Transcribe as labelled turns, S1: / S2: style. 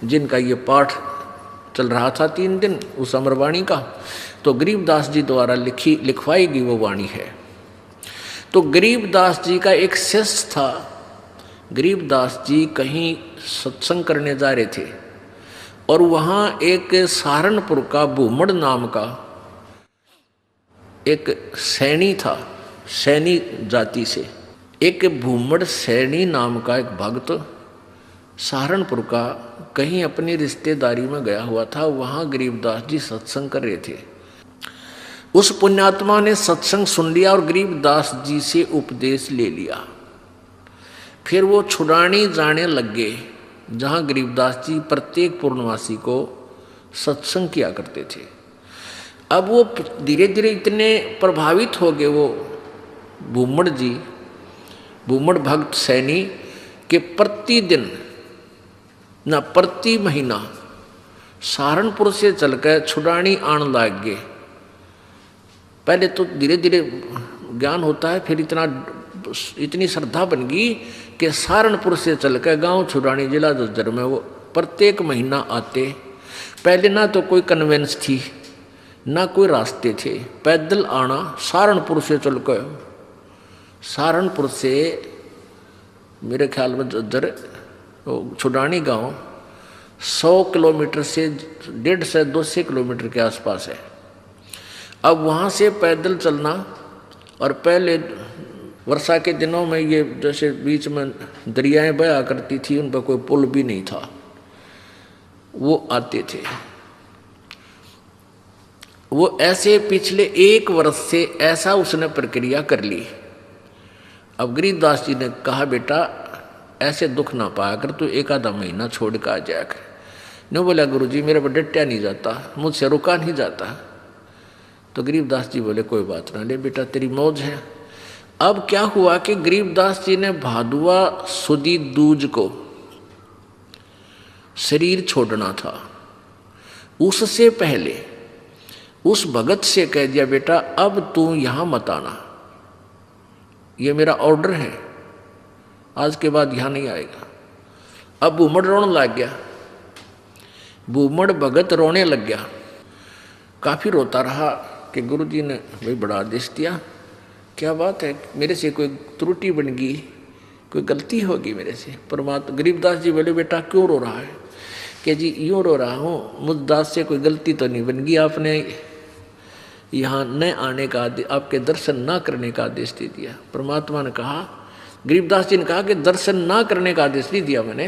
S1: जिनका ये पाठ चल रहा था 3 दिन उस अमरवाणी का, तो गरीबदास जी द्वारा लिखवाई गई वो वाणी है। तो गरीबदास जी का एक शिष्य था। गरीबदास जी कहीं सत्संग करने जा रहे थे और वहाँ एक सहारनपुर का भूमड़ नाम का एक सैनी था, सैनी जाति से एक भूमड़ सैनी नाम का एक भक्त सहारनपुर का कहीं अपनी रिश्तेदारी में गया हुआ था। वहाँ गरीबदास जी सत्संग कर रहे थे। उस पुण्यात्मा ने सत्संग सुन लिया और गरीबदास जी से उपदेश ले लिया। फिर वो छुड़ानी जाने लग गए जहाँ गरीबदास जी प्रत्येक पूर्णवासी को सत्संग किया करते थे। अब वो धीरे धीरे इतने प्रभावित हो गए वो भूमड़ जी, भूमड़ भक्त सैनी के प्रतिदिन न प्रति महीना सहारनपुर से चलकर छुड़ानी आने लग गए। पहले तो धीरे धीरे ज्ञान होता है, फिर इतनी श्रद्धा बन गई कि सहारनपुर से चलकर गांव छुड़ानी जिला झज्जर में वो प्रत्येक महीना आते। पहले ना तो कोई कन्वेंस थी ना कोई रास्ते थे, पैदल आना सहारनपुर से चलकर। सहारनपुर से मेरे ख्याल में झज्जर छुड़ानी गांव 100 किलोमीटर से 150 से 200 किलोमीटर के आसपास है। अब वहाँ से पैदल चलना, और पहले वर्षा के दिनों में ये जैसे बीच में दरियाएं बहा करती थी, उन पर कोई पुल भी नहीं था, वो आते थे। वो ऐसे पिछले 1 वर्ष से ऐसा उसने प्रक्रिया कर ली। अब गरीबदास जी ने कहा, बेटा ऐसे दुख ना पाया कर, तू 1 आधा महीना छोड़ कर आ जाया कर। नहीं बोला, गुरुजी मेरे पर डटया नहीं जाता, मुझसे रुका नहीं जाता। तो गरीबदास जी बोले, कोई बात ना, ले बेटा तेरी मौज है। अब क्या हुआ कि गरीबदास जी ने भादुआ सुदी दूज को शरीर छोड़ना था। उससे पहले उस भगत से कह दिया, बेटा अब तू यहां मत आना, ये मेरा ऑर्डर है, आज के बाद यहां नहीं आएगा। अब भूमड़ रोने लग गया, भूमड़ भगत रोने लग गया। काफी रोता रहा कि गुरुजी ने भाई बड़ा आदेश दिया, क्या बात है, मेरे से कोई त्रुटि बन गई, कोई गलती होगी मेरे से। परमात्मा गरीबदास जी बोले, बेटा क्यों रो रहा है? कि जी यूँ रो रहा हूँ, मुझ दास से कोई गलती तो नहीं बन गई, आपने यहाँ न आने का आदेश, आपके दर्शन ना करने का आदेश दे दिया। परमात्मा ने कहा, गरीबदास जी ने कहा कि दर्शन ना करने का आदेश नहीं दिया मैंने,